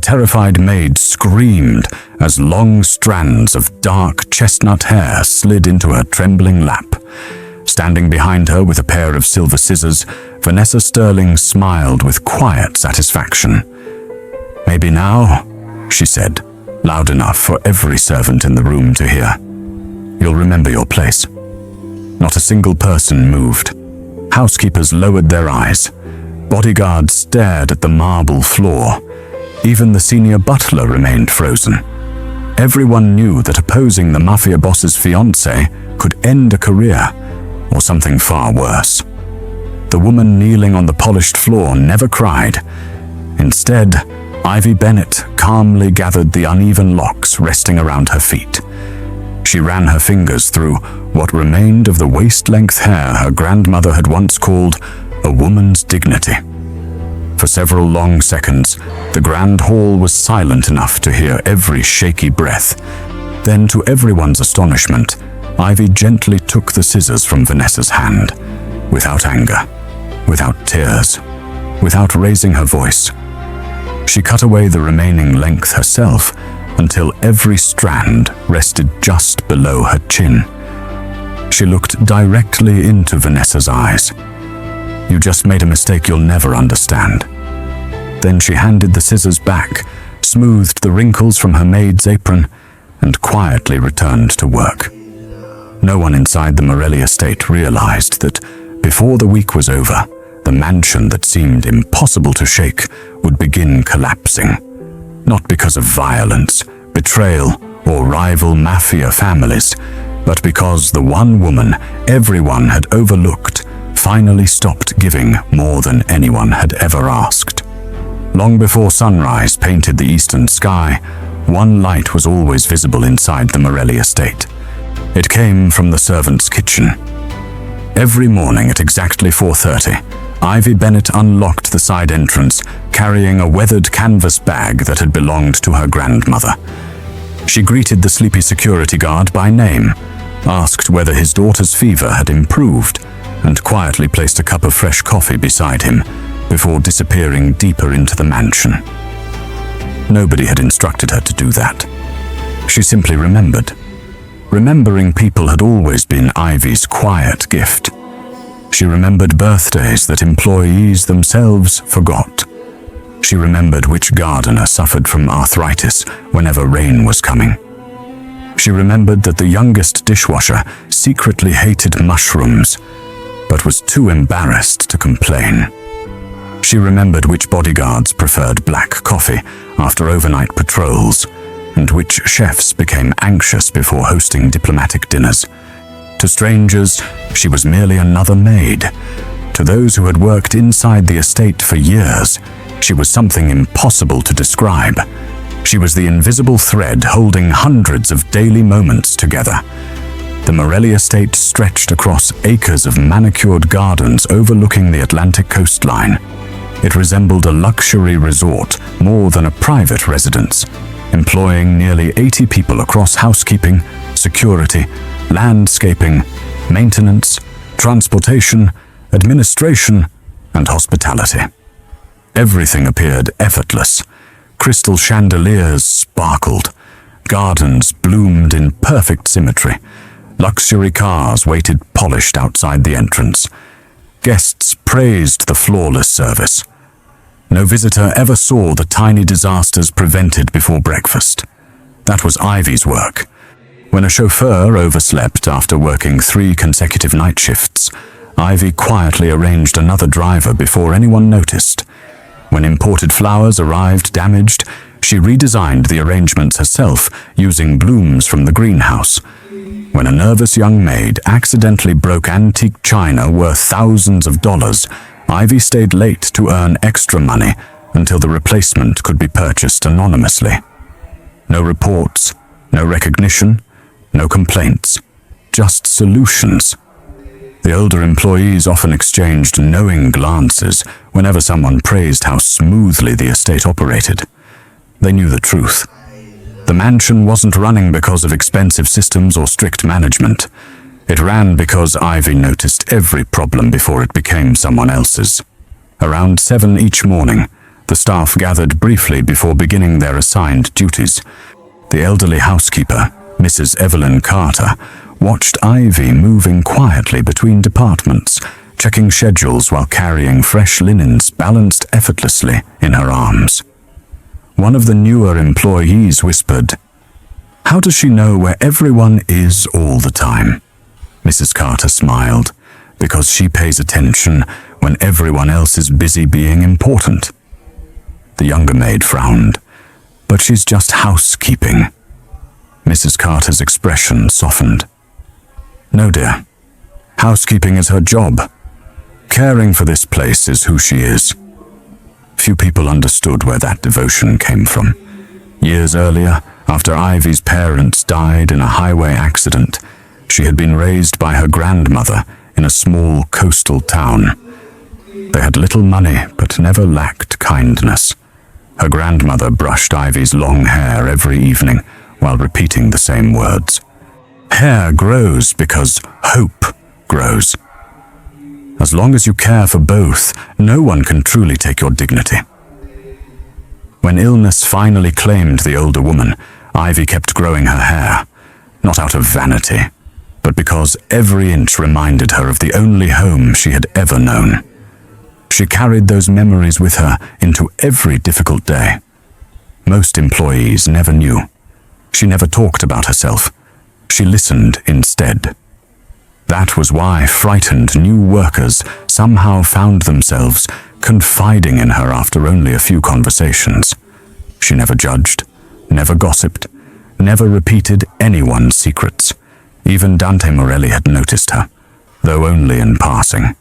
terrified maid screamed as long strands of dark chestnut hair slid into her trembling lap. Standing behind her with a pair of silver scissors, Vanessa Sterling smiled with quiet satisfaction. "Maybe now," she said, loud enough for every servant in the room to hear. "You'll remember your place." Not a single person moved. Housekeepers lowered their eyes. Bodyguards stared at the marble floor. Even the senior butler remained frozen. Everyone knew that opposing the Mafia boss's fiancée could end a career, or something far worse. The woman kneeling on the polished floor never cried. Instead, Ivy Bennett calmly gathered the uneven locks resting around her feet. She ran her fingers through what remained of the waist-length hair her grandmother had once called a woman's dignity. For several long seconds, the grand hall was silent enough to hear every shaky breath. Then, to everyone's astonishment, Ivy gently took the scissors from Vanessa's hand, without anger, without tears, without raising her voice. She cut away the remaining length herself until every strand rested just below her chin. She looked directly into Vanessa's eyes. "You just made a mistake you'll never understand." Then she handed the scissors back, smoothed the wrinkles from her maid's apron, and quietly returned to work. No one inside the Morelli estate realized that before the week was over, the mansion that seemed impossible to shake would begin collapsing. Not because of violence, betrayal, or rival mafia families, but because the one woman everyone had overlooked finally stopped giving more than anyone had ever asked. Long before sunrise painted the eastern sky, one light was always visible inside the Morelli estate. It came from the servants' kitchen. Every morning at exactly 4:30, Ivy Bennett unlocked the side entrance, carrying a weathered canvas bag that had belonged to her grandmother. She greeted the sleepy security guard by name, asked whether his daughter's fever had improved, and quietly placed a cup of fresh coffee beside him before disappearing deeper into the mansion. Nobody had instructed her to do that. She simply remembered. Remembering people had always been Ivy's quiet gift. She remembered birthdays that employees themselves forgot. She remembered which gardener suffered from arthritis whenever rain was coming. She remembered that the youngest dishwasher secretly hated mushrooms, but was too embarrassed to complain. She remembered which bodyguards preferred black coffee after overnight patrols, and which chefs became anxious before hosting diplomatic dinners. To strangers, she was merely another maid. To those who had worked inside the estate for years, she was something impossible to describe. She was the invisible thread holding hundreds of daily moments together. The Morelli estate stretched across acres of manicured gardens overlooking the Atlantic coastline. It resembled a luxury resort more than a private residence, employing nearly 80 people across housekeeping, security, landscaping, maintenance, transportation, administration, and hospitality. Everything appeared effortless. Crystal chandeliers sparkled. Gardens bloomed in perfect symmetry. Luxury cars waited polished outside the entrance. Guests praised the flawless service. No visitor ever saw the tiny disasters prevented before breakfast. That was Ivy's work. When a chauffeur overslept after working 3 consecutive night shifts, Ivy quietly arranged another driver before anyone noticed. When imported flowers arrived damaged, she redesigned the arrangements herself using blooms from the greenhouse. When a nervous young maid accidentally broke antique china worth thousands of dollars, Ivy stayed late to earn extra money until the replacement could be purchased anonymously. No reports, no recognition, no complaints, just solutions. The older employees often exchanged knowing glances whenever someone praised how smoothly the estate operated. They knew the truth. The mansion wasn't running because of expensive systems or strict management. It ran because Ivy noticed every problem before it became someone else's. Around 7 each morning, The staff gathered briefly before beginning their assigned duties. The elderly housekeeper, Mrs. Evelyn Carter, watched Ivy moving quietly between departments, checking schedules while carrying fresh linens balanced effortlessly in her arms. One of the newer employees whispered, "How does she know where everyone is all the time?" Mrs. Carter smiled, because she pays attention when everyone else is busy being important. The younger maid frowned, "But she's just housekeeping." Mrs. Carter's expression softened. "No, dear. Housekeeping is her job. Caring for this place is who she is." Few people understood where that devotion came from. Years earlier, after Ivy's parents died in a highway accident, she had been raised by her grandmother in a small coastal town. They had little money, but never lacked kindness. Her grandmother brushed Ivy's long hair every evening while repeating the same words. Hair grows because hope grows. As long as you care for both, no one can truly take your dignity. When illness finally claimed the older woman, Ivy kept growing her hair, not out of vanity, but because every inch reminded her of the only home she had ever known. She carried those memories with her into every difficult day. Most employees never knew. She never talked about herself. She listened instead. That was why frightened new workers somehow found themselves confiding in her after only a few conversations. She never judged, never gossiped, never repeated anyone's secrets. Even Dante Morelli had noticed her, though only in passing.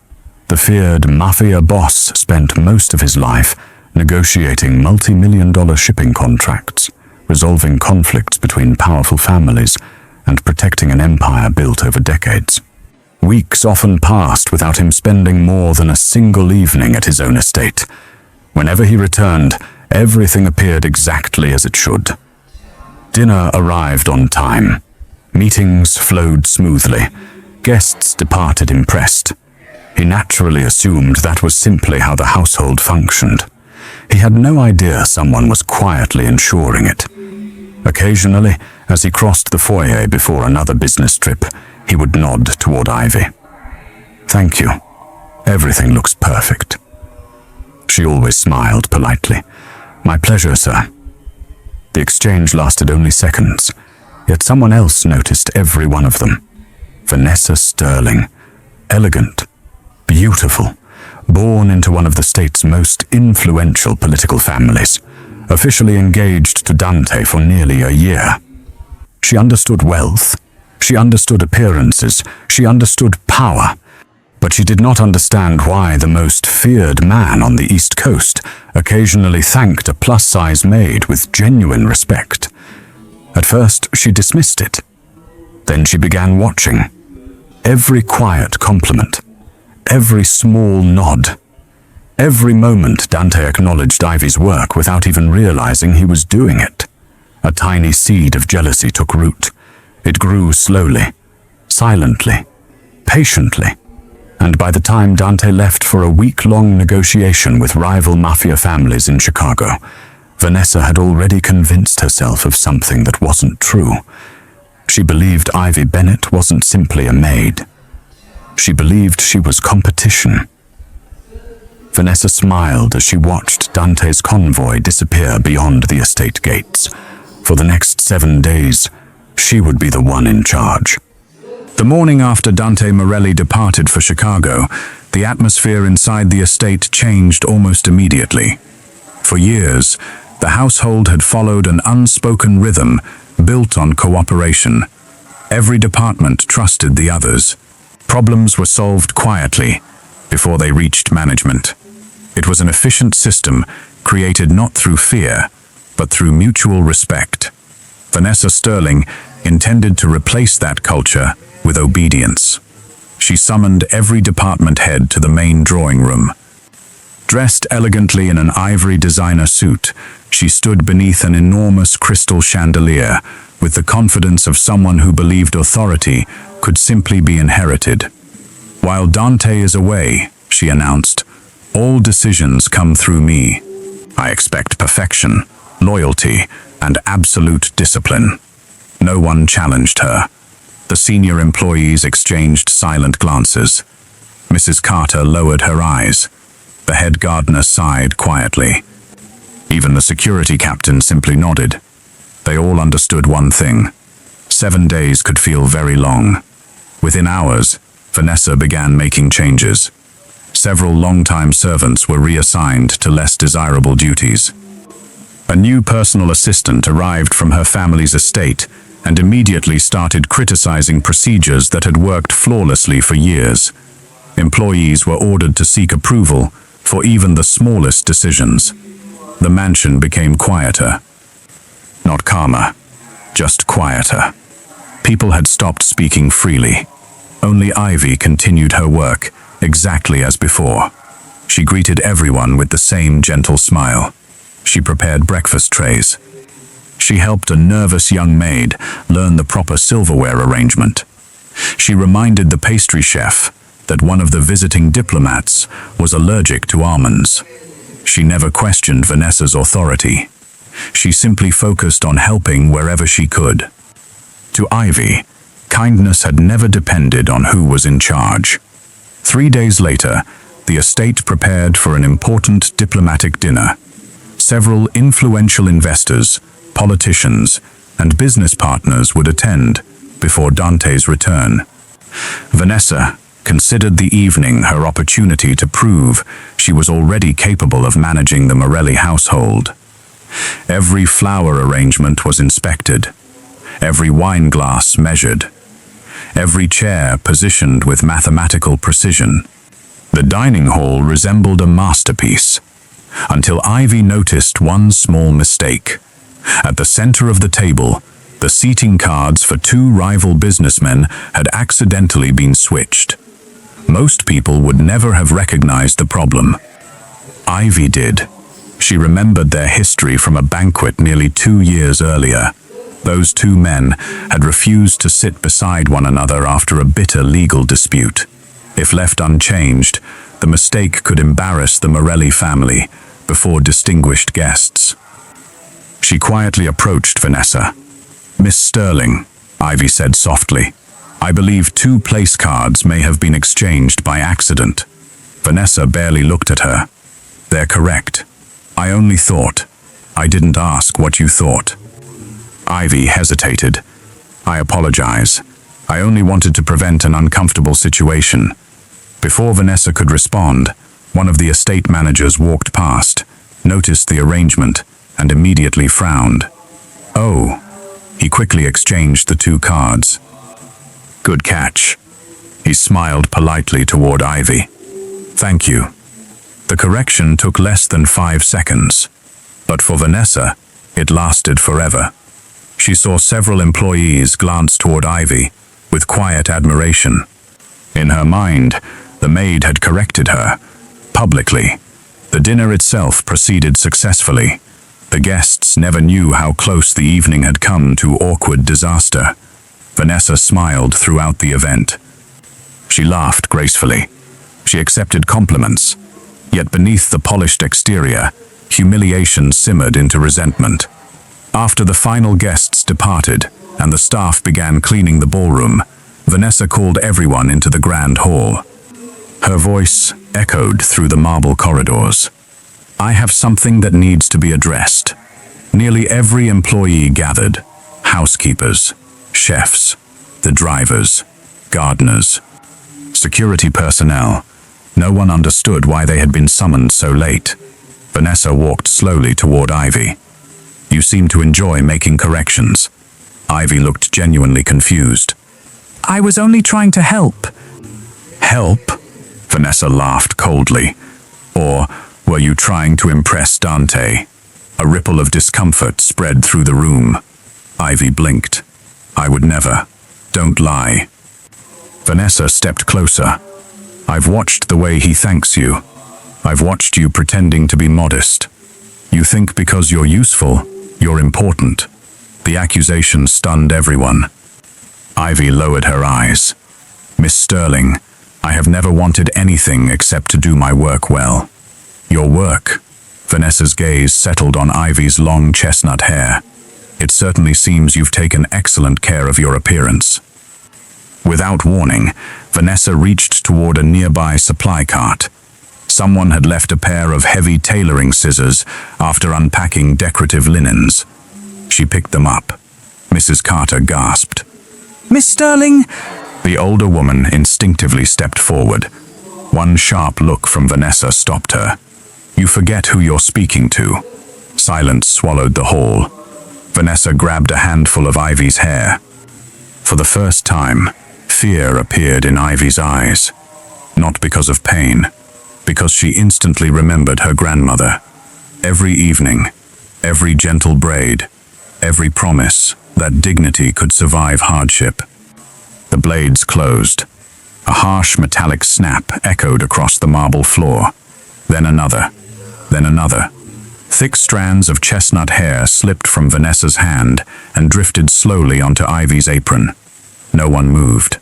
The feared Mafia boss spent most of his life negotiating multi-million-dollar shipping contracts, resolving conflicts between powerful families, and protecting an empire built over decades. Weeks often passed without him spending more than a single evening at his own estate. Whenever he returned, everything appeared exactly as it should. Dinner arrived on time. Meetings flowed smoothly. Guests departed impressed. He naturally assumed that was simply how the household functioned. He had no idea someone was quietly ensuring it. Occasionally, as he crossed the foyer before another business trip, he would nod toward Ivy. "Thank you. Everything looks perfect." She always smiled politely. "My pleasure, sir." The exchange lasted only seconds, yet someone else noticed every one of them. Vanessa Sterling. Elegant, beautiful, born into one of the state's most influential political families, officially engaged to Dante for nearly a year. She understood wealth. She understood appearances, she understood power, but she did not understand why the most feared man on the East Coast occasionally thanked a plus-size maid with genuine respect. At first, she dismissed it. Then she began watching. Every quiet compliment, every small nod, every moment Dante acknowledged Ivy's work without even realizing he was doing it. A tiny seed of jealousy took root. It grew slowly, silently, patiently, and by the time Dante left for a week-long negotiation with rival Mafia families in Chicago, Vanessa had already convinced herself of something that wasn't true. She believed Ivy Bennett wasn't simply a maid. She believed she was competition. Vanessa smiled as she watched Dante's convoy disappear beyond the estate gates. For the next 7 days, she would be the one in charge. The morning after Dante Morelli departed for Chicago, the atmosphere inside the estate changed almost immediately. For years, the household had followed an unspoken rhythm built on cooperation. Every department trusted the others. Problems were solved quietly before they reached management. It was an efficient system created not through fear, but through mutual respect. Vanessa Sterling intended to replace that culture with obedience. She summoned every department head to the main drawing room. Dressed elegantly in an ivory designer suit, she stood beneath an enormous crystal chandelier with the confidence of someone who believed authority could simply be inherited. "While Dante is away," she announced, "all decisions come through me." I expect perfection, loyalty, and absolute discipline. No one challenged her. The senior employees exchanged silent glances. Mrs. Carter lowered her eyes. The head gardener sighed quietly. Even the security captain simply nodded. They all understood one thing. 7 days could feel very long. Within hours, Vanessa began making changes. Several longtime servants were reassigned to less desirable duties. A new personal assistant arrived from her family's estate and immediately started criticizing procedures that had worked flawlessly for years. Employees were ordered to seek approval for even the smallest decisions. The mansion became quieter. Not calmer, just quieter. People had stopped speaking freely. Only Ivy continued her work, exactly as before. She greeted everyone with the same gentle smile. She prepared breakfast trays. She helped a nervous young maid learn the proper silverware arrangement. She reminded the pastry chef that one of the visiting diplomats was allergic to almonds. She never questioned Vanessa's authority. She simply focused on helping wherever she could. To Ivy, kindness had never depended on who was in charge. 3 days later, the estate prepared for an important diplomatic dinner. Several influential investors, politicians, and business partners would attend before Dante's return. Vanessa considered the evening her opportunity to prove she was already capable of managing the Morelli household. Every flower arrangement was inspected, every wine glass measured, every chair positioned with mathematical precision. The dining hall resembled a masterpiece, until Ivy noticed one small mistake. At the center of the table, the seating cards for 2 rival businessmen had accidentally been switched. Most people would never have recognized the problem. Ivy did. She remembered their history from a banquet nearly 2 years earlier. Those 2 men had refused to sit beside one another after a bitter legal dispute. If left unchanged, the mistake could embarrass the Morelli family before distinguished guests. She quietly approached Vanessa. "Miss Sterling," Ivy said softly, "I believe 2 place cards may have been exchanged by accident." Vanessa barely looked at her. "They're correct. I only thought. I didn't ask what you thought." Ivy hesitated. "I apologize. I only wanted to prevent an uncomfortable situation." Before Vanessa could respond, one of the estate managers walked past, noticed the arrangement, and immediately frowned. "Oh." He quickly exchanged the 2 cards. "Good catch." He smiled politely toward Ivy. "Thank you." The correction took less than 5 seconds, but for Vanessa, it lasted forever. She saw several employees glance toward Ivy with quiet admiration. In her mind, the maid had corrected her, publicly. The dinner itself proceeded successfully. The guests never knew how close the evening had come to awkward disaster. Vanessa smiled throughout the event. She laughed gracefully. She accepted compliments. Yet beneath the polished exterior, humiliation simmered into resentment. After the final guests departed and the staff began cleaning the ballroom, Vanessa called everyone into the grand hall. Her voice echoed through the marble corridors. "I have something that needs to be addressed." Nearly every employee gathered: housekeepers, chefs, the drivers, gardeners, security personnel. No one understood why they had been summoned so late. Vanessa walked slowly toward Ivy. "You seem to enjoy making corrections." Ivy looked genuinely confused. "I was only trying to help." "Help?" Vanessa laughed coldly. "Or were you trying to impress Dante?" A ripple of discomfort spread through the room. Ivy blinked. "I would never. Don't lie." Vanessa stepped closer. "I've watched the way he thanks you. I've watched you pretending to be modest. You think because you're useful, you're important." The accusation stunned everyone. Ivy lowered her eyes. "Miss Sterling, I have never wanted anything except to do my work well." "Your work?" Vanessa's gaze settled on Ivy's long chestnut hair. It certainly seems you've taken excellent care of your appearance. Without warning, Vanessa reached toward a nearby supply cart. Someone had left a pair of heavy tailoring scissors after unpacking decorative linens. She picked them up. Mrs. Carter gasped. Miss Sterling? The older woman instinctively stepped forward. One sharp look from Vanessa stopped her. You forget who you're speaking to. Silence swallowed the hall. Vanessa grabbed a handful of Ivy's hair. For the first time, fear appeared in Ivy's eyes. Not because of pain, because she instantly remembered her grandmother. Every evening, every gentle braid, every promise that dignity could survive hardship. The blades closed. A harsh metallic snap echoed across the marble floor. Then another. Then another. Thick strands of chestnut hair slipped from Vanessa's hand and drifted slowly onto Ivy's apron. No one moved.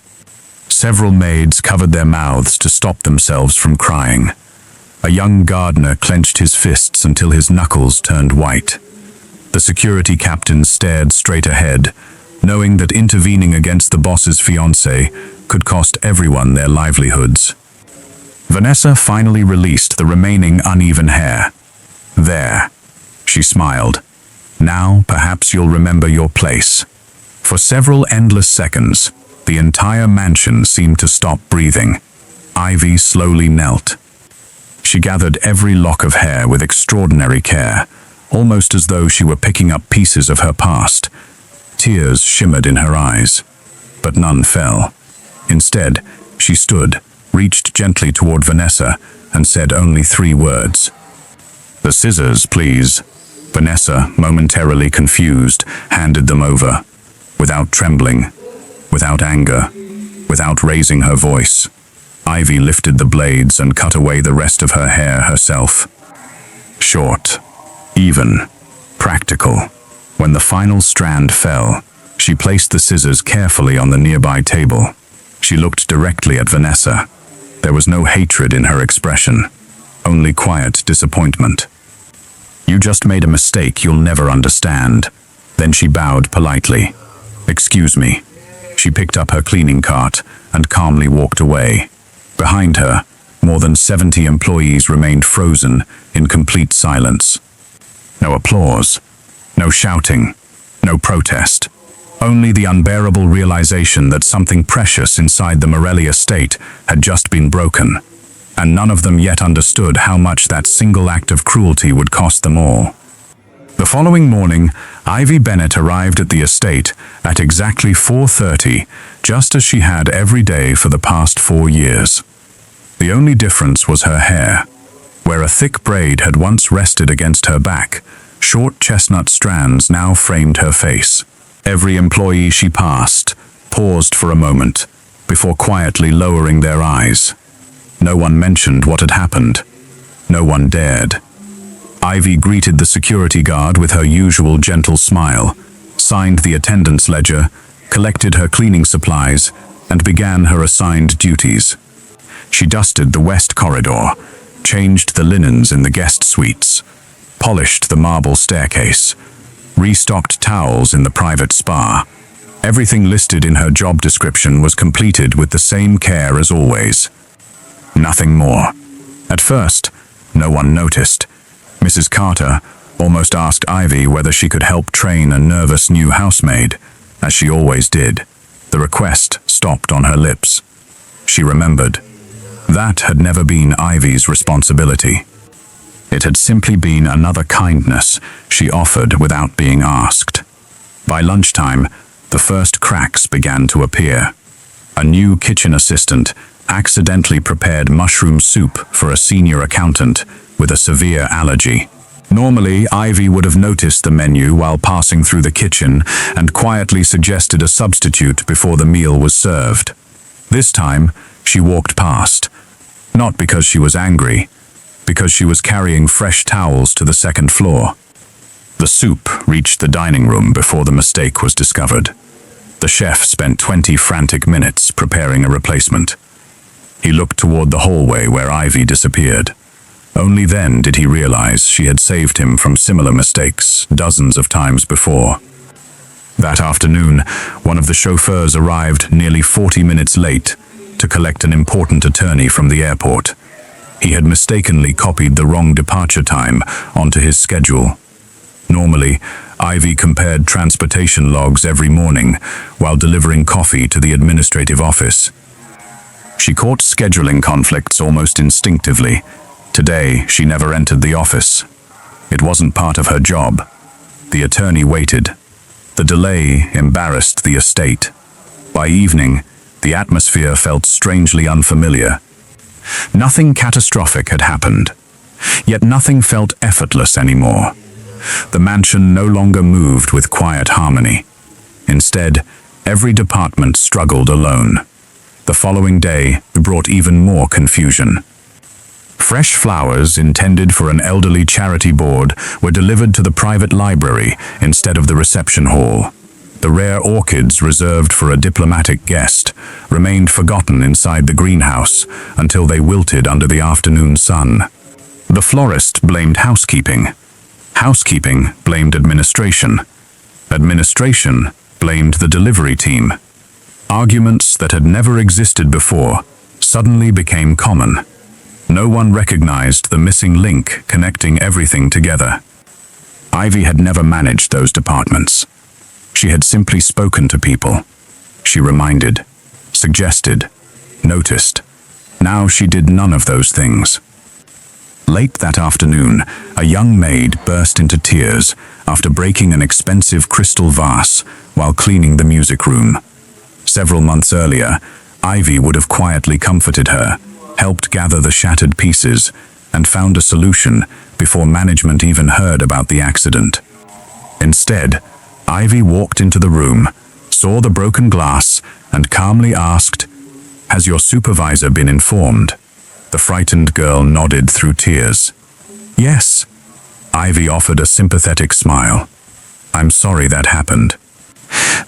Several maids covered their mouths to stop themselves from crying. A young gardener clenched his fists until his knuckles turned white. The security captain stared straight ahead, knowing that intervening against the boss's fiancée could cost everyone their livelihoods. Vanessa finally released the remaining uneven hair. There, she smiled. Now perhaps you'll remember your place. For several endless seconds, the entire mansion seemed to stop breathing. Ivy slowly knelt. She gathered every lock of hair with extraordinary care, almost as though she were picking up pieces of her past. Tears shimmered in her eyes, but none fell. Instead, she stood, reached gently toward Vanessa, and said only 3 words. "The scissors, please." Vanessa, momentarily confused, handed them over. Without trembling, without anger, without raising her voice, Ivy lifted the blades and cut away the rest of her hair herself. Short, even, practical. When the final strand fell, she placed the scissors carefully on the nearby table. She looked directly at Vanessa. There was no hatred in her expression, only quiet disappointment. "You just made a mistake you'll never understand." Then she bowed politely. "Excuse me." She picked up her cleaning cart and calmly walked away. Behind her, more than 70 employees remained frozen in complete silence. No applause, no shouting, no protest. Only the unbearable realization that something precious inside the Morelli estate had just been broken, and none of them yet understood how much that single act of cruelty would cost them all. The following morning, Ivy Bennett arrived at the estate at exactly 4:30, just as she had every day for the past 4 years. The only difference was her hair. Where a thick braid had once rested against her back, short chestnut strands now framed her face. Every employee she passed paused for a moment before quietly lowering their eyes. No one mentioned what had happened. No one dared. Ivy greeted the security guard with her usual gentle smile, signed the attendance ledger, collected her cleaning supplies, and began her assigned duties. She dusted the west corridor, changed the linens in the guest suites, polished the marble staircase, restocked towels in the private spa. Everything listed in her job description was completed with the same care as always. Nothing more. At first, no one noticed. Mrs. Carter almost asked Ivy whether she could help train a nervous new housemaid, as she always did. The request stopped on her lips. She remembered. That had never been Ivy's responsibility. It had simply been another kindness she offered without being asked. By lunchtime, the first cracks began to appear. A new kitchen assistant accidentally prepared mushroom soup for a senior accountant with a severe allergy. Normally, Ivy would have noticed the menu while passing through the kitchen and quietly suggested a substitute before the meal was served. This time, she walked past, not because she was angry, because she was carrying fresh towels to the second floor. The soup reached the dining room before the mistake was discovered. The chef spent 20 frantic minutes preparing a replacement. He looked toward the hallway where Ivy disappeared. Only then did he realize she had saved him from similar mistakes dozens of times before. That afternoon, one of the chauffeurs arrived nearly 40 minutes late to collect an important attorney from the airport. He had mistakenly copied the wrong departure time onto his schedule. Normally, Ivy compared transportation logs every morning while delivering coffee to the administrative office. She caught scheduling conflicts almost instinctively. Today, she never entered the office. It wasn't part of her job. The attorney waited. The delay embarrassed the estate. By evening, the atmosphere felt strangely unfamiliar. Nothing catastrophic had happened, yet nothing felt effortless anymore. The mansion no longer moved with quiet harmony. Instead, every department struggled alone. The following day brought even more confusion. Fresh flowers intended for an elderly charity board were delivered to the private library instead of the reception hall. The rare orchids reserved for a diplomatic guest remained forgotten inside the greenhouse until they wilted under the afternoon sun. The florist blamed housekeeping. Housekeeping blamed administration. Administration blamed the delivery team. Arguments that had never existed before suddenly became common. No one recognized the missing link connecting everything together. Ivy had never managed those departments. She had simply spoken to people. She reminded, suggested, noticed. Now she did none of those things. Late that afternoon, a young maid burst into tears after breaking an expensive crystal vase while cleaning the music room. Several months earlier, Ivy would have quietly comforted her, helped gather the shattered pieces, and found a solution before management even heard about the accident. Instead, Ivy walked into the room, saw the broken glass, and calmly asked, "Has your supervisor been informed?" The frightened girl nodded through tears. "Yes." Ivy offered a sympathetic smile. "I'm sorry that happened."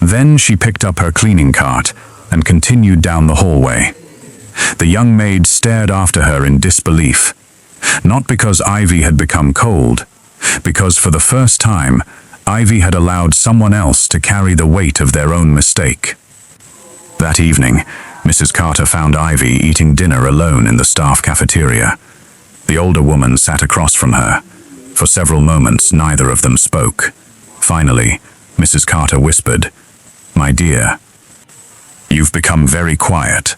Then she picked up her cleaning cart and continued down the hallway. The young maid stared after her in disbelief. Not because Ivy had become cold, because for the first time, Ivy had allowed someone else to carry the weight of their own mistake. That evening, Mrs. Carter found Ivy eating dinner alone in the staff cafeteria. The older woman sat across from her. For several moments, neither of them spoke. Finally, Mrs. Carter whispered, "My dear, you've become very quiet."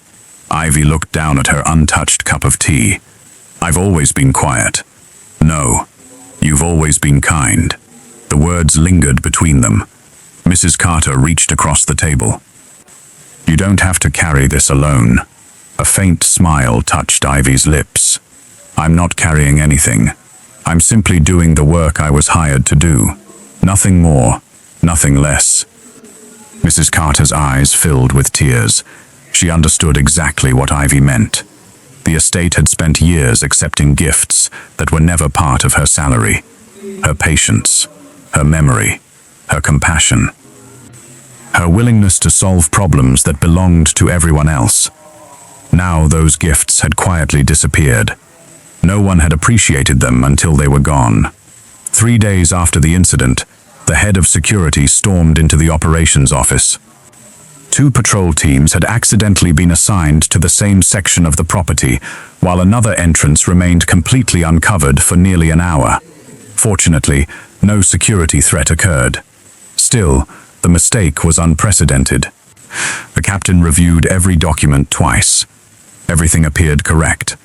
Ivy looked down at her untouched cup of tea. "I've always been quiet." "No, you've always been kind." The words lingered between them. Mrs. Carter reached across the table. "You don't have to carry this alone." A faint smile touched Ivy's lips. "I'm not carrying anything. I'm simply doing the work I was hired to do. Nothing more, nothing less." Mrs. Carter's eyes filled with tears. She understood exactly what Ivy meant. The estate had spent years accepting gifts that were never part of her salary. Her patience, her memory, her compassion. Her willingness to solve problems that belonged to everyone else. Now those gifts had quietly disappeared. No one had appreciated them until they were gone. 3 days after the incident, the head of security stormed into the operations office. 2 patrol teams had accidentally been assigned to the same section of the property, while another entrance remained completely uncovered for nearly an hour. Fortunately, no security threat occurred. Still, the mistake was unprecedented. The captain reviewed every document twice. Everything appeared correct.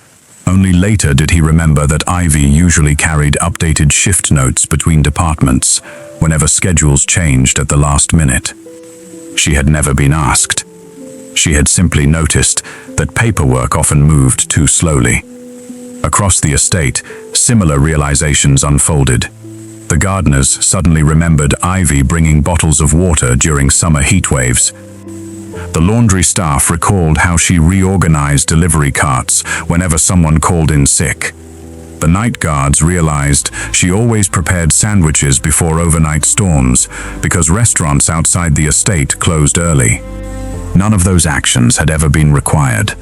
Only later did he remember that Ivy usually carried updated shift notes between departments whenever schedules changed at the last minute. She had never been asked. She had simply noticed that paperwork often moved too slowly. Across the estate, similar realizations unfolded. The gardeners suddenly remembered Ivy bringing bottles of water during summer heat waves. The laundry staff recalled how she reorganized delivery carts whenever someone called in sick. The night guards realized she always prepared sandwiches before overnight storms because restaurants outside the estate closed early. None of those actions had ever been required.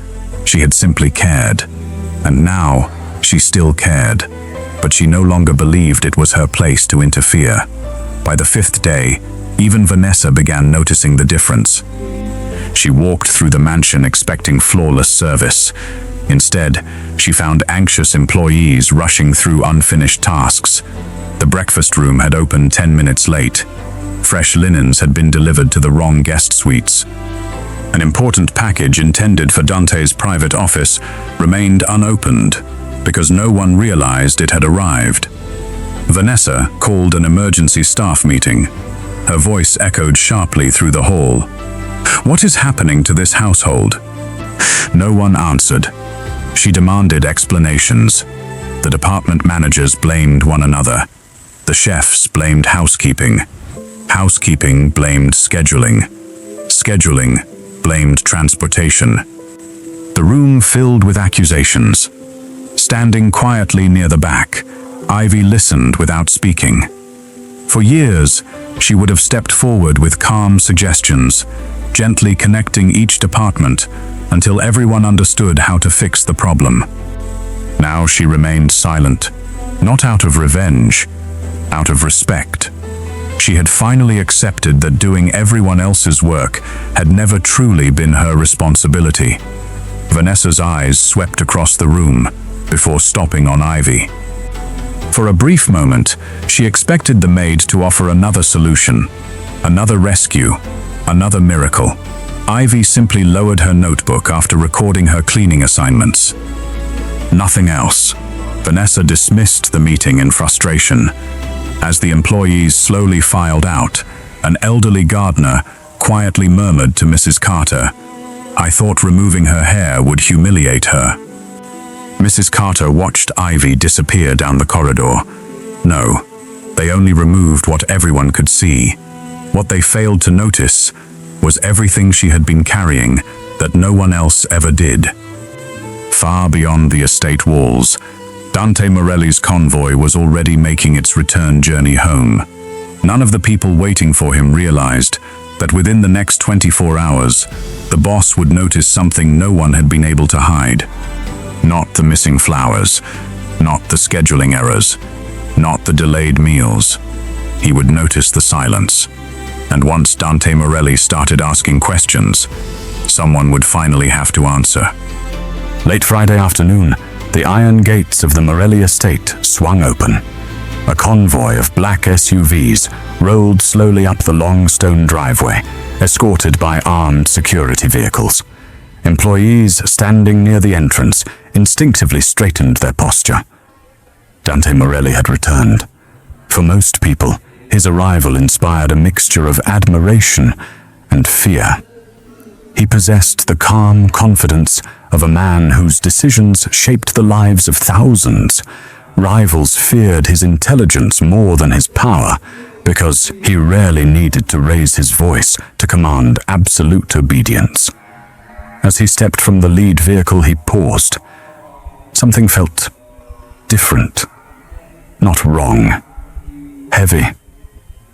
She had simply cared. And now, She still cared, but she no longer believed it was her place to interfere. By the 5th day, even Vanessa began noticing the difference. She walked through the mansion expecting flawless service. Instead, she found anxious employees rushing through unfinished tasks. The breakfast room had opened 10 minutes late. Fresh linens had been delivered to the wrong guest suites. An important package intended for Dante's private office remained unopened because no one realized it had arrived. Vanessa called an emergency staff meeting. Her voice echoed sharply through the hall. "What is happening to this household?" No one answered. She demanded explanations. The department managers blamed one another. The chefs blamed housekeeping. Housekeeping blamed scheduling. Scheduling blamed transportation. The room filled with accusations. Standing quietly near the back, Ivy listened without speaking. For years, she would have stepped forward with calm suggestions, gently connecting each department until everyone understood how to fix the problem. Now she remained silent, not out of revenge, out of respect. She had finally accepted that doing everyone else's work had never truly been her responsibility. Vanessa's eyes swept across the room before stopping on Ivy. For a brief moment, she expected the maid to offer another solution, another rescue, another miracle. Ivy simply lowered her notebook after recording her cleaning assignments. Nothing else. Vanessa dismissed the meeting in frustration. As the employees slowly filed out, an elderly gardener quietly murmured to Mrs. Carter, "I thought removing her hair would humiliate her." Mrs. Carter watched Ivy disappear down the corridor. No, they only removed what everyone could see. What they failed to notice was everything she had been carrying that no one else ever did. Far beyond the estate walls, Dante Morelli's convoy was already making its return journey home. None of the people waiting for him realized that within the next 24 hours, the boss would notice something no one had been able to hide. Not the missing flowers, not the scheduling errors, not the delayed meals. He would notice the silence. And once Dante Morelli started asking questions, someone would finally have to answer. Late Friday afternoon, the iron gates of the Morelli estate swung open. A convoy of black SUVs rolled slowly up the long stone driveway, escorted by armed security vehicles. Employees standing near the entrance instinctively straightened their posture. Dante Morelli had returned. For most people, his arrival inspired a mixture of admiration and fear. He possessed the calm confidence of a man whose decisions shaped the lives of thousands. Rivals feared his intelligence more than his power, because he rarely needed to raise his voice to command absolute obedience. As he stepped from the lead vehicle, he paused. Something felt different, not wrong, heavy.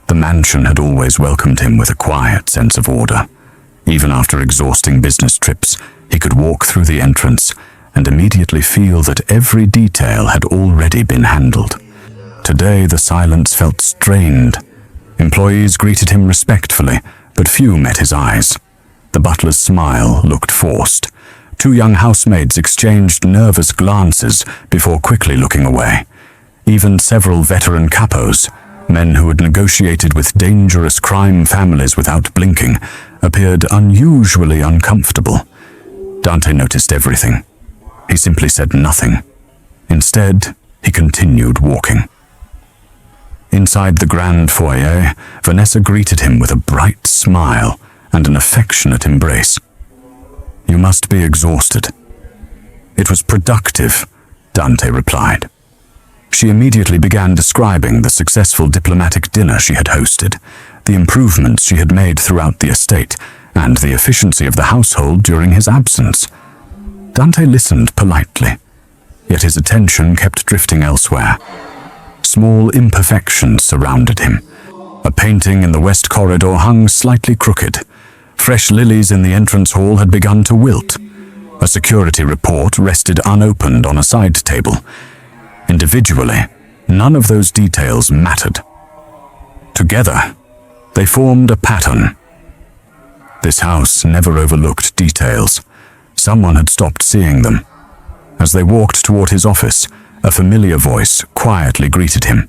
The mansion had always welcomed him with a quiet sense of order. Even after exhausting business trips, he could walk through the entrance and immediately feel that every detail had already been handled. Today, the silence felt strained. Employees greeted him respectfully, but few met his eyes. The butler's smile looked forced. Two young housemaids exchanged nervous glances before quickly looking away. Even several veteran capos, men who had negotiated with dangerous crime families without blinking, appeared unusually uncomfortable. Dante noticed everything. He simply said nothing. Instead, he continued walking. Inside the grand foyer, Vanessa greeted him with a bright smile and an affectionate embrace. "You must be exhausted." "It was productive," Dante replied. She immediately began describing the successful diplomatic dinner she had hosted, the improvements she had made throughout the estate, and the efficiency of the household during his absence. Dante listened politely, yet his attention kept drifting elsewhere. Small imperfections surrounded him. A painting in the west corridor hung slightly crooked. Fresh lilies in the entrance hall had begun to wilt. A security report rested unopened on a side table. Individually, none of those details mattered. Together, they formed a pattern. This house never overlooked details. Someone had stopped seeing them. As they walked toward his office, a familiar voice quietly greeted him.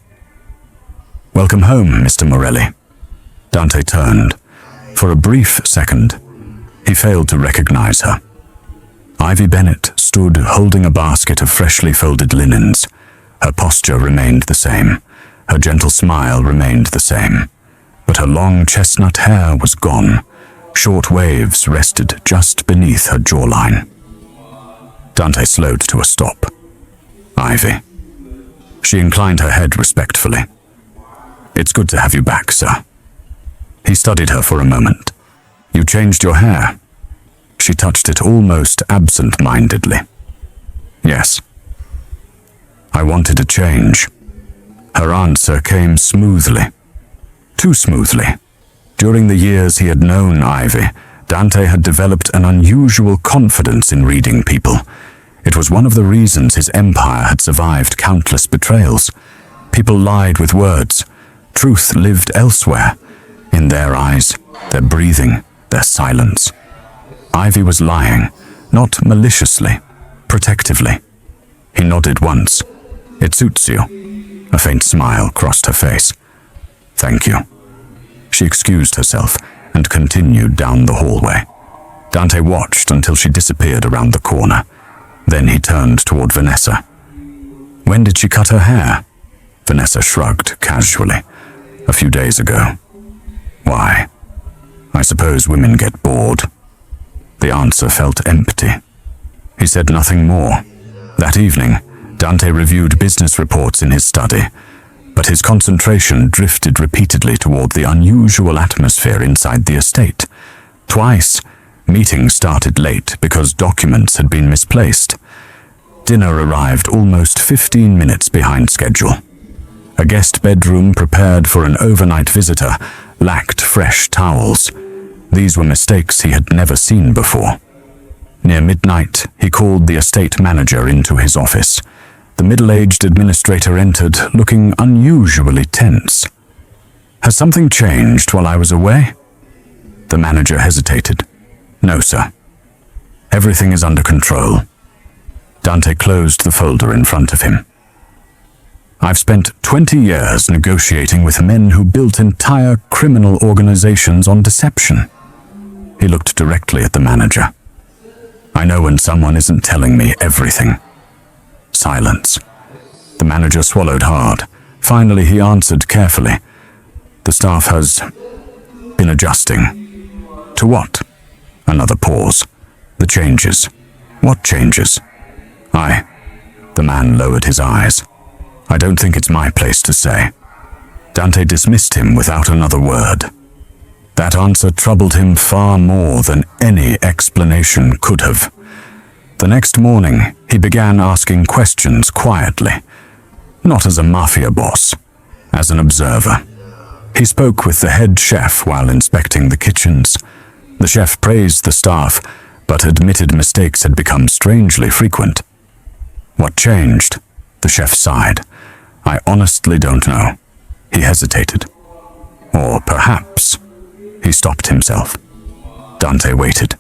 "Welcome home, Mr. Morelli." Dante turned. For a brief second, he failed to recognize her. Ivy Bennett stood holding a basket of freshly folded linens. Her posture remained the same. Her gentle smile remained the same. But her long chestnut hair was gone. Short waves rested just beneath her jawline. Dante slowed to a stop. "Ivy." She inclined her head respectfully. "It's good to have you back, sir." He studied her for a moment. "You changed your hair." She touched it almost absent-mindedly. "Yes." "I wanted a change." Her answer came smoothly. Too smoothly. During the years he had known Ivy, Dante had developed an unusual confidence in reading people. It was one of the reasons his empire had survived countless betrayals. People lied with words. Truth lived elsewhere. In their eyes, their breathing, their silence. Ivy was lying, not maliciously, protectively. He nodded once. "It suits you." A faint smile crossed her face. "Thank you." She excused herself and continued down the hallway. Dante watched until she disappeared around the corner. Then he turned toward Vanessa. "When did she cut her hair?" Vanessa shrugged casually. "A few days ago." "Why?" "I suppose women get bored." The answer felt empty. He said nothing more. That evening, Dante reviewed business reports in his study, but his concentration drifted repeatedly toward the unusual atmosphere inside the estate. Twice, meetings started late because documents had been misplaced. Dinner arrived almost 15 minutes behind schedule. A guest bedroom prepared for an overnight visitor lacked fresh towels. These were mistakes he had never seen before. Near midnight, he called the estate manager into his office. The middle-aged administrator entered, looking unusually tense. "Has something changed while I was away?" The manager hesitated. "No, sir. Everything is under control." Dante closed the folder in front of him. "I've spent 20 years negotiating with men who built entire criminal organizations on deception." He looked directly at the manager. "I know when someone isn't telling me everything." Silence. The manager swallowed hard. Finally, he answered carefully. "The staff has been adjusting." "To what?" Another pause. "The changes." "What changes?" The man lowered his eyes. "I don't think it's my place to say." Dante dismissed him without another word. That answer troubled him far more than any explanation could have. The next morning, he began asking questions quietly, not as a mafia boss, as an observer. He spoke with the head chef while inspecting the kitchens. The chef praised the staff, but admitted mistakes had become strangely frequent. "What changed?" The chef sighed. "I honestly don't know." He hesitated. "Or perhaps..." He stopped himself. Dante waited.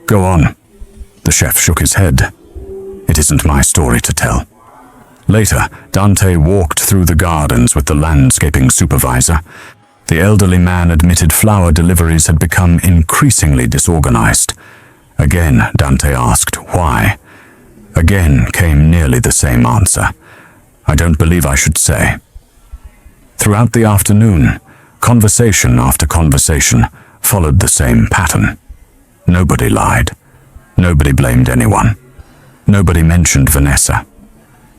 "Go on." The chef shook his head. "It isn't my story to tell." Later, Dante walked through the gardens with the landscaping supervisor. The elderly man admitted flower deliveries had become increasingly disorganized. Again, Dante asked why. Again came nearly the same answer. "I don't believe I should say." Throughout the afternoon, conversation after conversation followed the same pattern. Nobody lied. Nobody blamed anyone. Nobody mentioned Vanessa.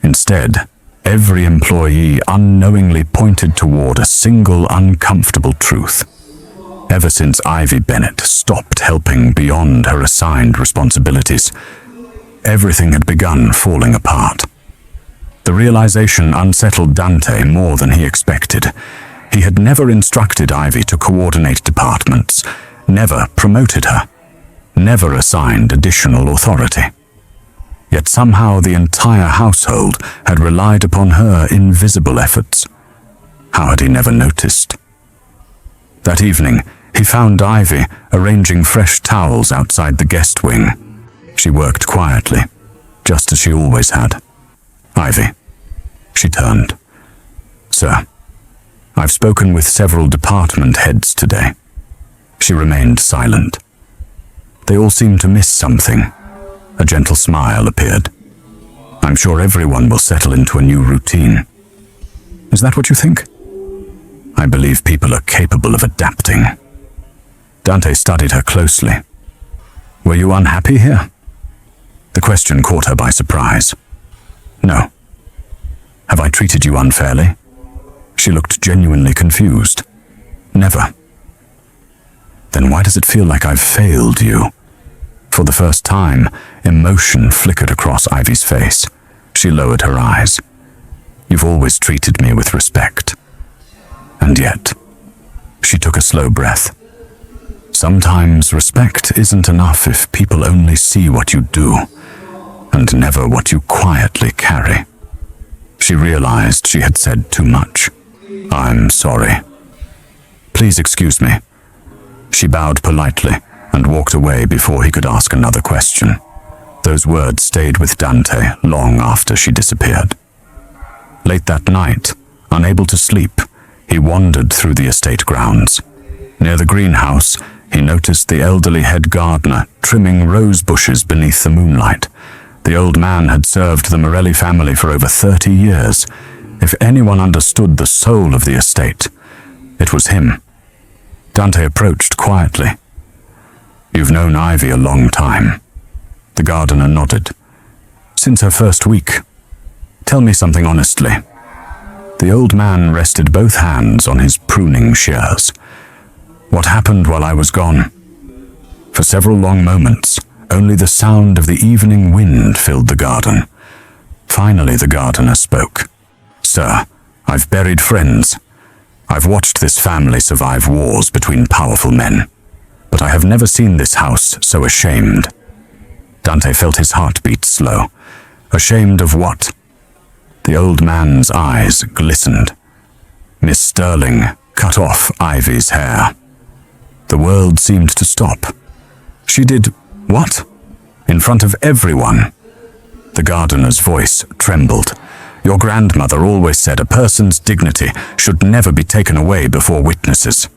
Instead, every employee unknowingly pointed toward a single uncomfortable truth. Ever since Ivy Bennett stopped helping beyond her assigned responsibilities, everything had begun falling apart. The realization unsettled Dante more than he expected. He had never instructed Ivy to coordinate departments, never promoted her. never assigned additional authority. Yet somehow the entire household had relied upon her invisible efforts. How had he never noticed? That evening, he found Ivy arranging fresh towels outside the guest wing. She worked quietly, just as she always had. "Ivy." She turned. "Sir, I've spoken with several department heads today." She remained silent. They all seemed to miss something. A gentle smile appeared. "I'm sure everyone will settle into a new routine." "Is that what you think?" "I believe people are capable of adapting." Dante studied her closely. "Were you unhappy here?" The question caught her by surprise. "No." "Have I treated you unfairly?" She looked genuinely confused. "Never." "Then why does it feel like I've failed you?" For the first time, emotion flickered across Ivy's face. She lowered her eyes. "You've always treated me with respect." And yet, she took a slow breath. Sometimes respect isn't enough if people only see what you do, and never what you quietly carry. She realized she had said too much. "I'm sorry." "Please excuse me." She bowed politely and walked away before he could ask another question. Those words stayed with Dante long after she disappeared. Late that night, unable to sleep, he wandered through the estate grounds. Near the greenhouse, he noticed the elderly head gardener trimming rose bushes beneath the moonlight. The old man had served the Morelli family for over 30 years. If anyone understood the soul of the estate, it was him. Dante approached quietly. "You've known Ivy a long time." The gardener nodded. "Since her first week. Tell me something honestly." The old man rested both hands on his pruning shears. "What happened while I was gone?" For several long moments, only the sound of the evening wind filled the garden. Finally, the gardener spoke. "Sir, I've buried friends. I've watched this family survive wars between powerful men. But I have never seen this house so ashamed." Dante felt his heartbeat slow. Ashamed of what? The old man's eyes glistened. "Miss Sterling cut off Ivy's hair." The world seemed to stop. "She did what?" "In front of everyone." The gardener's voice trembled. "Your grandmother always said a person's dignity should never be taken away before witnesses."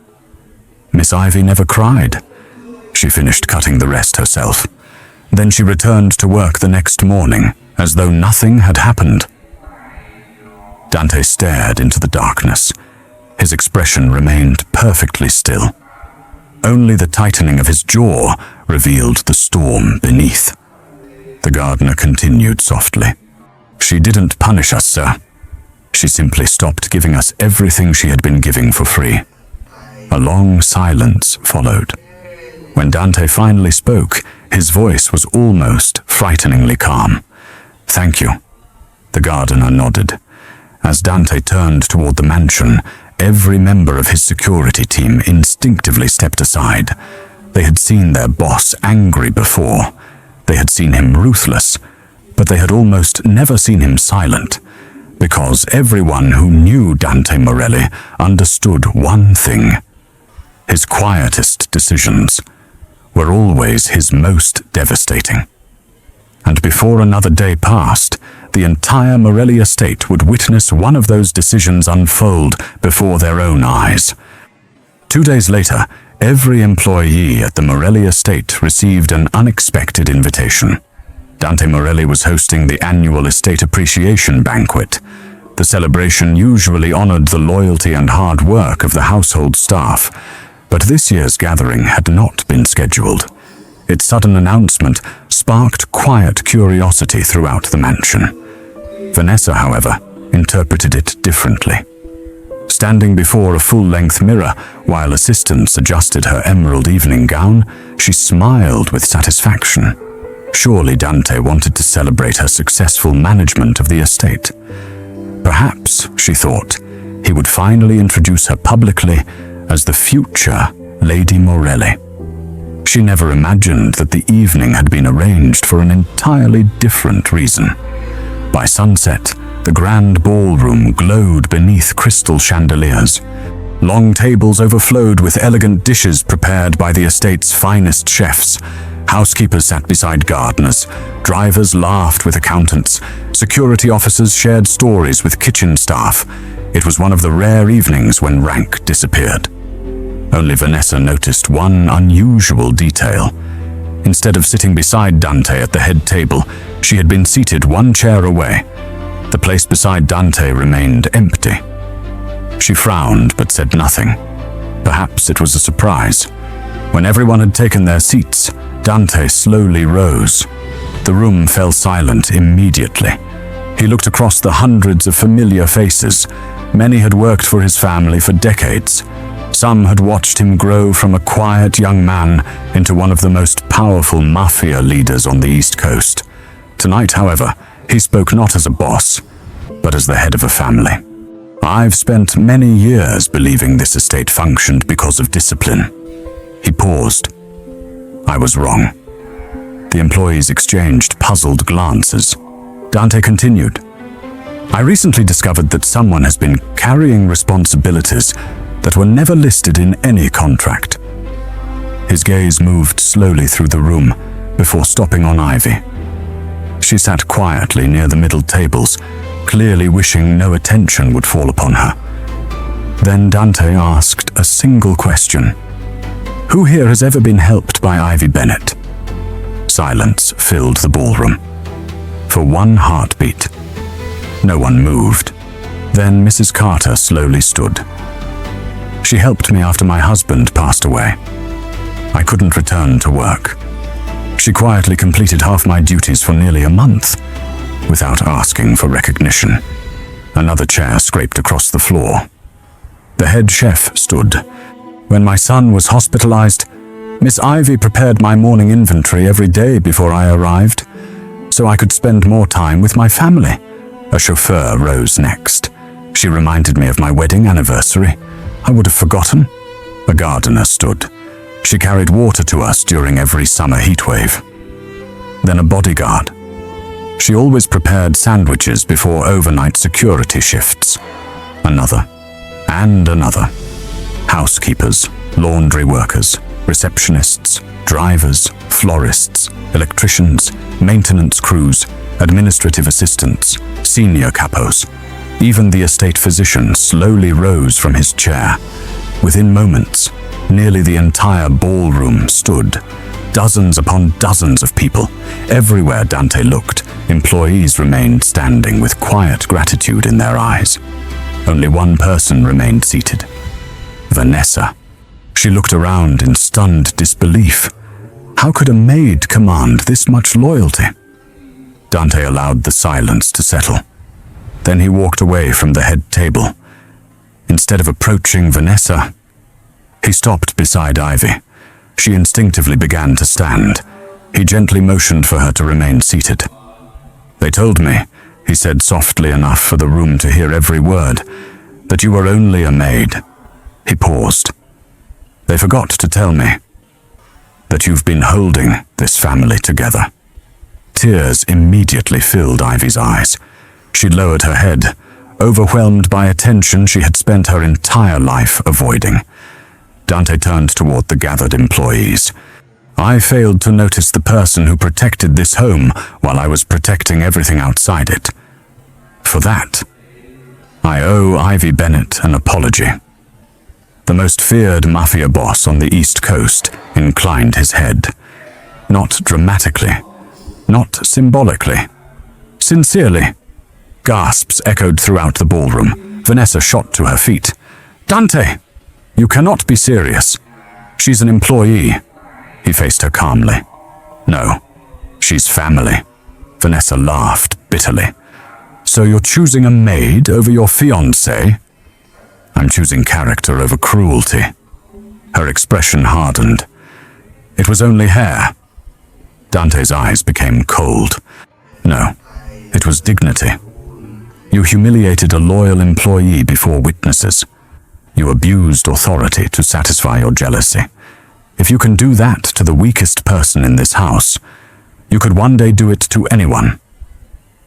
Miss Ivy never cried. She finished cutting the rest herself. Then she returned to work the next morning, as though nothing had happened. Dante stared into the darkness. His expression remained perfectly still. Only the tightening of his jaw revealed the storm beneath. The gardener continued softly. "She didn't punish us, sir. She simply stopped giving us everything she had been giving for free." A long silence followed. When Dante finally spoke, his voice was almost frighteningly calm. "Thank you." The gardener nodded. As Dante turned toward the mansion, every member of his security team instinctively stepped aside. They had seen their boss angry before. They had seen him ruthless, but they had almost never seen him silent, because everyone who knew Dante Morelli understood one thing. His quietest decisions were always his most devastating. And before another day passed, the entire Morelli estate would witness one of those decisions unfold before their own eyes. 2 days later, every employee at the Morelli estate received an unexpected invitation. Dante Morelli was hosting the annual estate appreciation banquet. The celebration usually honored the loyalty and hard work of the household staff, but this year's gathering had not been scheduled. Its sudden announcement sparked quiet curiosity throughout the mansion. Vanessa, however, interpreted it differently. Standing before a full-length mirror while assistants adjusted her emerald evening gown, she smiled with satisfaction. Surely Dante wanted to celebrate her successful management of the estate. Perhaps, she thought, he would finally introduce her publicly as the future Lady Morelli. She never imagined that the evening had been arranged for an entirely different reason. By sunset, the grand ballroom glowed beneath crystal chandeliers. Long tables overflowed with elegant dishes prepared by the estate's finest chefs. Housekeepers sat beside gardeners, drivers laughed with accountants, security officers shared stories with kitchen staff. It was one of the rare evenings when rank disappeared. Only Vanessa noticed one unusual detail. Instead of sitting beside Dante at the head table, she had been seated one chair away. The place beside Dante remained empty. She frowned but said nothing. Perhaps it was a surprise. When everyone had taken their seats, Dante slowly rose. The room fell silent immediately. He looked across the hundreds of familiar faces. Many had worked for his family for decades. Some had watched him grow from a quiet young man into one of the most powerful Mafia leaders on the East Coast. Tonight, however, he spoke not as a boss, but as the head of a family. I've spent many years believing this estate functioned because of discipline. He paused. I was wrong. The employees exchanged puzzled glances. Dante continued. I recently discovered that someone has been carrying responsibilities that were never listed in any contract. His gaze moved slowly through the room before stopping on Ivy. She sat quietly near the middle tables, clearly wishing no attention would fall upon her. Then Dante asked a single question. Who here has ever been helped by Ivy Bennett? Silence filled the ballroom. For one heartbeat. No one moved. Then Mrs. Carter slowly stood. She helped me after my husband passed away. I couldn't return to work. She quietly completed half my duties for nearly a month, without asking for recognition. Another chair scraped across the floor. The head chef stood. When my son was hospitalized, Miss Ivy prepared my morning inventory every day before I arrived, so I could spend more time with my family. A chauffeur rose next. She reminded me of my wedding anniversary. I would have forgotten. A gardener stood. She carried water to us during every summer heatwave. Then a bodyguard. She always prepared sandwiches before overnight security shifts. Another. And another. Housekeepers, laundry workers, receptionists, drivers, florists, electricians, maintenance crews, administrative assistants, senior capos. Even the estate physician slowly rose from his chair. Within moments, nearly the entire ballroom stood. Dozens upon dozens of people. Everywhere Dante looked, employees remained standing with quiet gratitude in their eyes. Only one person remained seated. Vanessa. She looked around in stunned disbelief. How could a maid command this much loyalty? Dante allowed the silence to settle. Then he walked away from the head table. Instead of approaching Vanessa, he stopped beside Ivy. She instinctively began to stand. He gently motioned for her to remain seated. They told me, he said softly enough for the room to hear every word, that you were only a maid. He paused. They forgot to tell me that you've been holding this family together. Tears immediately filled Ivy's eyes. She lowered her head, overwhelmed by a tension she had spent her entire life avoiding. Dante turned toward the gathered employees. I failed to notice the person who protected this home while I was protecting everything outside it. For that, I owe Ivy Bennett an apology. The most feared Mafia boss on the East Coast inclined his head. Not dramatically, not symbolically. Sincerely. Gasps echoed throughout the ballroom. Vanessa shot to her feet. Dante! You cannot be serious. She's an employee. He faced her calmly. No, she's family. Vanessa laughed bitterly. So you're choosing a maid over your fiancé? I'm choosing character over cruelty. Her expression hardened. It was only hair. Dante's eyes became cold. No, it was dignity. You humiliated a loyal employee before witnesses. You abused authority to satisfy your jealousy. If you can do that to the weakest person in this house, you could one day do it to anyone.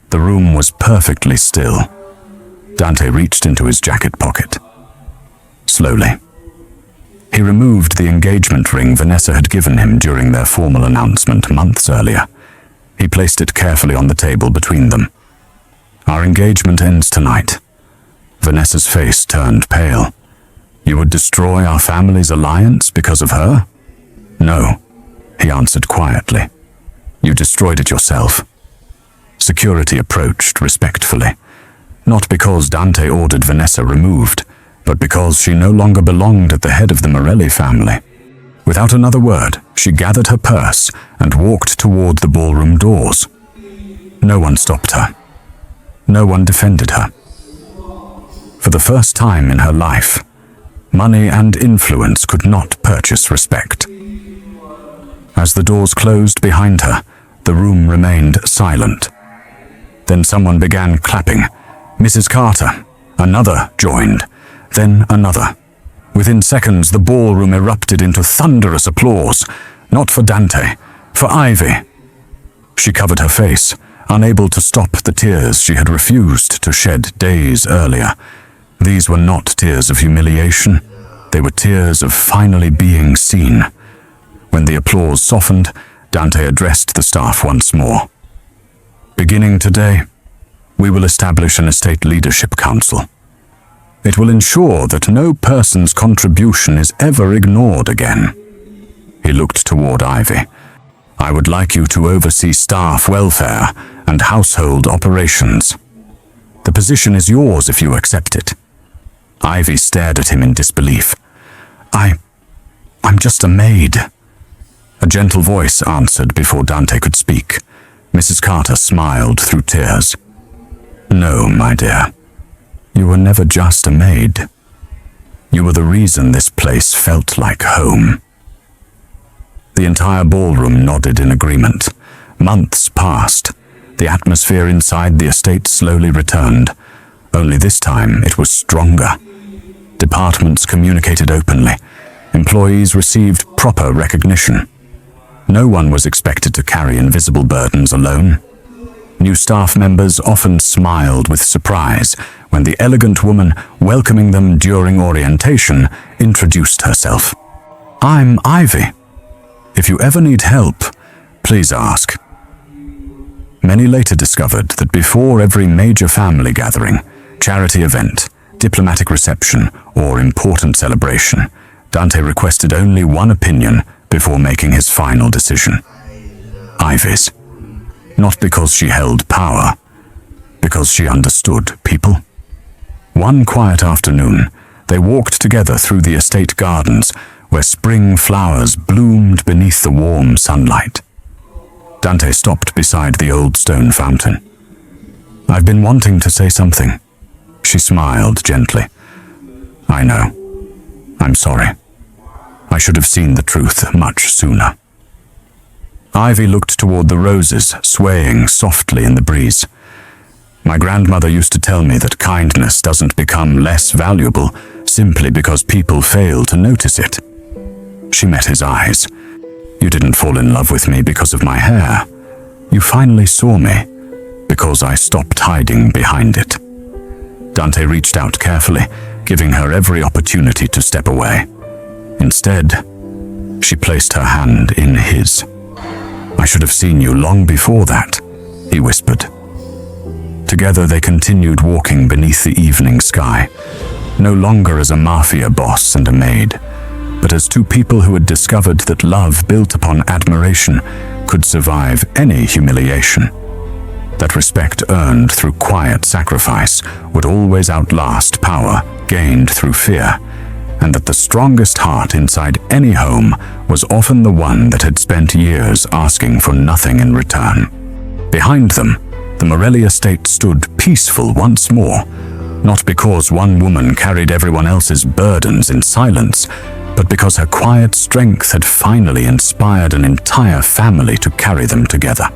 The room was perfectly still. Dante reached into his jacket pocket. Slowly, he removed the engagement ring Vanessa had given him during their formal announcement months earlier. He placed it carefully on the table between them. Our engagement ends tonight. Vanessa's face turned pale. You would destroy our family's alliance because of her? No, he answered quietly. You destroyed it yourself. Security approached respectfully, not because Dante ordered Vanessa removed, but because she no longer belonged at the head of the Morelli family. Without another word, she gathered her purse and walked toward the ballroom doors. No one stopped her. No one defended her. For the first time in her life, money and influence could not purchase respect. As the doors closed behind her, the room remained silent. Then someone began clapping. Mrs. Carter. Another joined. Then another. Within seconds, the ballroom erupted into thunderous applause. Not for Dante, for Ivy. She covered her face, unable to stop the tears she had refused to shed days earlier. These were not tears of humiliation. They were tears of finally being seen. When the applause softened, Dante addressed the staff once more. Beginning today, we will establish an estate leadership council. It will ensure that no person's contribution is ever ignored again. He looked toward Ivy. I would like you to oversee staff welfare and household operations. The position is yours if you accept it. Ivy stared at him in disbelief. I'm just a maid. A gentle voice answered before Dante could speak. Mrs. Carter smiled through tears. No, my dear. You were never just a maid. You were the reason this place felt like home. The entire ballroom nodded in agreement. Months passed. The atmosphere inside the estate slowly returned. Only this time it was stronger. Departments communicated openly. Employees received proper recognition. No one was expected to carry invisible burdens alone. New staff members often smiled with surprise when the elegant woman welcoming them during orientation introduced herself. I'm Ivy. If you ever need help, please ask. Many later discovered that before every major family gathering, charity event, diplomatic reception, or important celebration, Dante requested only one opinion before making his final decision. Ivy's. Not because she held power, because she understood people. One quiet afternoon, they walked together through the estate gardens where spring flowers bloomed beneath the warm sunlight. Dante stopped beside the old stone fountain. I've been wanting to say something. She smiled gently. I know. I'm sorry. I should have seen the truth much sooner. Ivy looked toward the roses swaying softly in the breeze. My grandmother used to tell me that kindness doesn't become less valuable simply because people fail to notice it. She met his eyes. You didn't fall in love with me because of my hair. You finally saw me because I stopped hiding behind it. Dante reached out carefully, giving her every opportunity to step away. Instead, she placed her hand in his. I should have seen you long before that, he whispered. Together they continued walking beneath the evening sky, no longer as a Mafia boss and a maid, but as two people who had discovered that love built upon admiration could survive any humiliation. That respect earned through quiet sacrifice would always outlast power gained through fear, and that the strongest heart inside any home was often the one that had spent years asking for nothing in return. Behind them, the Morelli estate stood peaceful once more, not because one woman carried everyone else's burdens in silence, but because her quiet strength had finally inspired an entire family to carry them together.